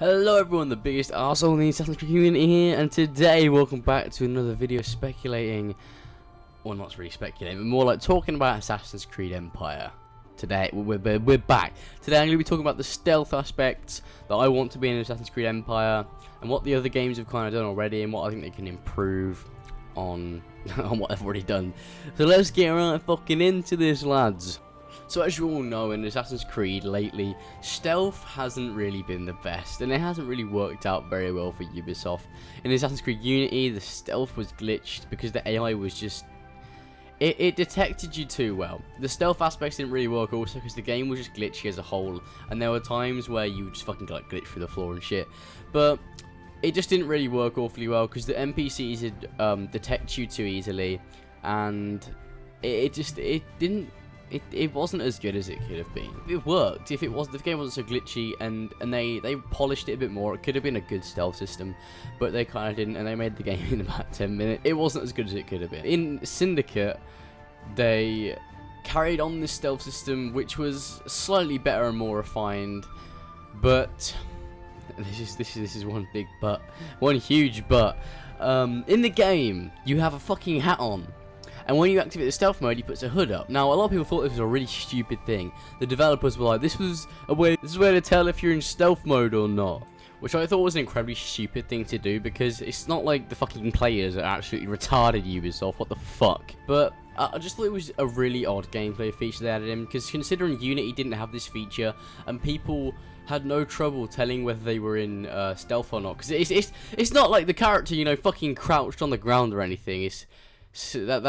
Hello everyone, the biggest arsehole in the Assassin's Creed community here, and today welcome back to another video speculating, well not really speculating, but more like talking about Assassin's Creed Empire. Today, we're back. Today I'm going to be talking about the stealth aspects that I want to be in Assassin's Creed Empire, and what the other games have kind of done already, and what I think they can improve on, on what they've already done. So let's get right fucking into this, lads. So as you all know, in Assassin's Creed lately, stealth hasn't really been the best, and it hasn't really worked out very well for Ubisoft. In Assassin's Creed Unity, the stealth was glitched because the AI was just... It detected you too well. The stealth aspects didn't really work also because the game was just glitchy as a whole, and there were times where you just fucking like glitch through the floor and shit. But it just didn't really work awfully well because the NPCs would detect you too easily, and it wasn't as good as it could have been. It worked. If the game wasn't so glitchy and they polished it a bit more, it could have been a good stealth system, but they kind of didn't, and they made the game in about 10 minutes. It wasn't as good as it could have been. In Syndicate, they carried on this stealth system, which was slightly better and more refined, but this is one big but, one huge but. In the game, you have a fucking hat on. And when you activate the stealth mode, he puts a hood up. Now, a lot of people thought this was a really stupid thing. The developers were like, this is a way to tell if you're in stealth mode or not. Which I thought was an incredibly stupid thing to do, because it's not like the fucking players are absolutely retarded, Ubisoft. What the fuck? But I just thought it was a really odd gameplay feature they added in, because considering Unity didn't have this feature, and people had no trouble telling whether they were in stealth or not. Because it's not like the character, you know, fucking crouched on the ground or anything. So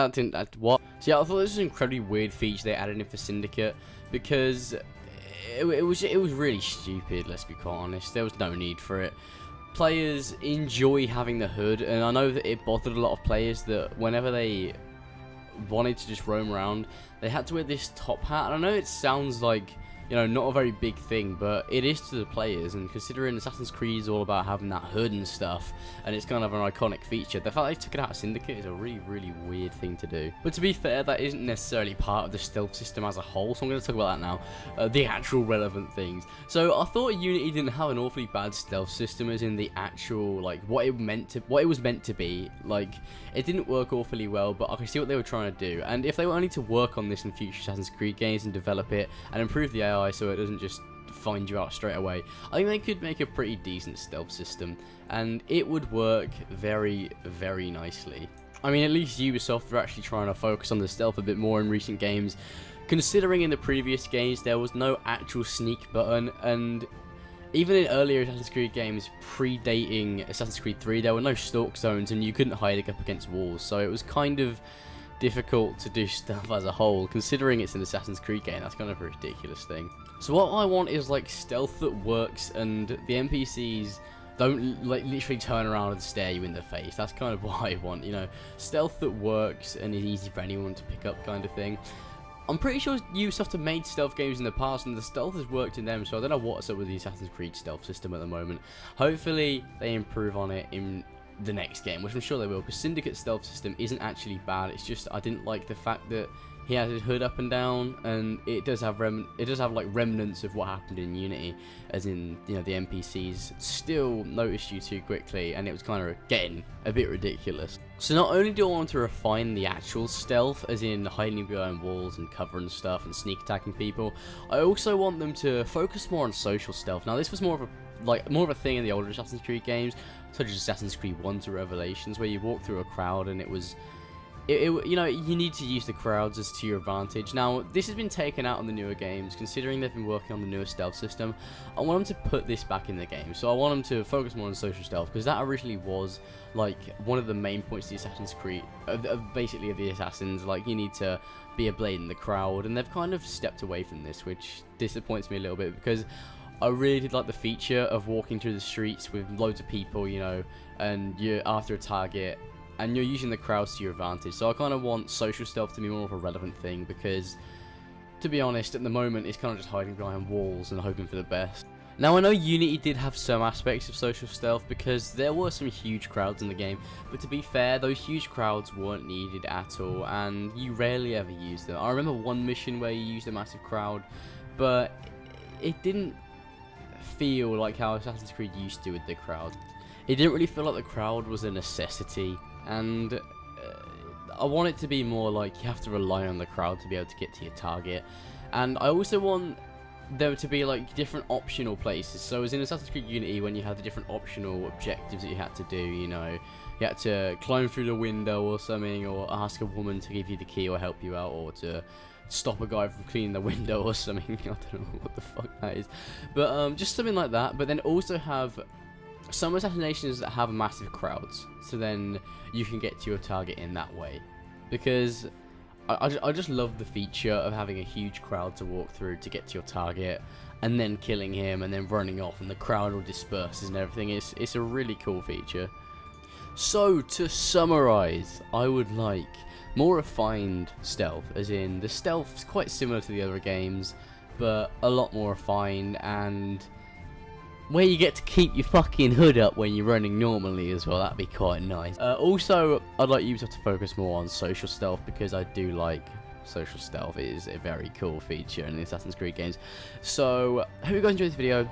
what? So yeah, I thought this was an incredibly weird feature they added in for Syndicate, because it was really stupid. Let's be quite honest. There was no need for it. Players enjoy having the hood, and I know that it bothered a lot of players that whenever they wanted to just roam around, they had to wear this top hat. And I know it sounds like, you know, not a very big thing, but it is to the players, and considering Assassin's Creed is all about having that hood and stuff, and it's kind of an iconic feature, the fact they took it out of Syndicate is a really weird thing to do. But to be fair, that isn't necessarily part of the stealth system as a whole, so I'm going to talk about that now, the actual relevant things. So I thought Unity didn't have an awfully bad stealth system, as in the actual, like, what it was meant to be. Like, it didn't work awfully well, but I can see what they were trying to do, and if they were only to work on this in future Assassin's Creed games and develop it and improve the AI so it doesn't just find you out straight away, I think they could make a pretty decent stealth system, and it would work very nicely. I mean, at least Ubisoft are actually trying to focus on the stealth a bit more in recent games, considering in the previous games there was no actual sneak button, and even in earlier Assassin's Creed games predating Assassin's Creed 3, there were no stalk zones and you couldn't hide up against walls, so it was kind of difficult to do stuff as a whole. Considering it's an Assassin's Creed game, that's kind of a ridiculous thing. So what I want is like stealth that works, and the NPCs don't like literally turn around and stare you in the face. That's kind of what I want, you know, stealth that works and is easy for anyone to pick up kind of thing. I'm pretty sure Ubisoft have made stealth games in the past, and the stealth has worked in them, so I don't know what's up with the Assassin's Creed stealth system at the moment. Hopefully they improve on it in the next game, which I'm sure they will, because Syndicate's stealth system isn't actually bad. It's just I didn't like the fact that he has his hood up and down, and it does have like remnants of what happened in Unity, as in, you know, the NPCs still noticed you too quickly, and it was kind of getting a bit ridiculous. So not only do I want to refine the actual stealth, as in hiding behind walls and covering stuff and sneak attacking people, I also want them to focus more on social stealth. Now, this was more of a thing in the older Assassin's Creed games, such as Assassin's Creed 1 to Revelations, where you walk through a crowd and you know, you need to use the crowds as to your advantage. Now, this has been taken out on the newer games, considering they've been working on the newer stealth system. I want them to put this back in the game, so I want them to focus more on social stealth, because that originally was like one of the main points of the Assassin's Creed, basically of the Assassins. Like, you need to be a blade in the crowd, and they've kind of stepped away from this, which disappoints me a little bit, because I really did like the feature of walking through the streets with loads of people, you know, and you're after a target, and you're using the crowds to your advantage. So I kind of want social stealth to be more of a relevant thing, because, to be honest, at the moment it's kind of just hiding behind walls and hoping for the best. Now, I know Unity did have some aspects of social stealth, because there were some huge crowds in the game, but to be fair, those huge crowds weren't needed at all, and you rarely ever used them. I remember one mission where you used a massive crowd, but it didn't feel like how Assassin's Creed used to with the crowd. It didn't really feel like the crowd was a necessity, and I want it to be more like you have to rely on the crowd to be able to get to your target. And I also want there to be like different optional places. So as in Assassin's Creed Unity, when you had the different optional objectives that you had to do, you know, you had to climb through the window or something, or ask a woman to give you the key or help you out, or to stop a guy from cleaning the window or something. I don't know what the fuck that is, but just something like that. But then also have some assassinations that have massive crowds, so then you can get to your target in that way. Because I just love the feature of having a huge crowd to walk through to get to your target, and then killing him, and then running off, and the crowd all disperses and everything. It's a really cool feature. So to summarize, I would like more refined stealth, as in the stealth's quite similar to the other games, but a lot more refined, and where you get to keep your fucking hood up when you're running normally as well. That'd be quite nice. Also, I'd like Ubisoft to focus more on social stealth, because I do like social stealth. It is a very cool feature in the Assassin's Creed games. So, I hope you guys enjoyed this video.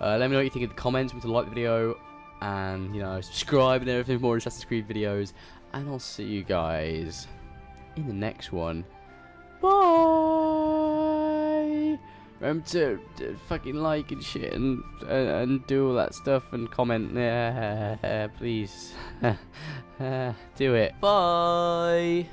Let me know what you think in the comments. Remember to like the video, and, you know, subscribe and everything, more Assassin's Creed videos. And I'll see you guys in the next one. Bye! Remember to fucking like and shit, and do all that stuff, and comment. Please. Do it. Bye!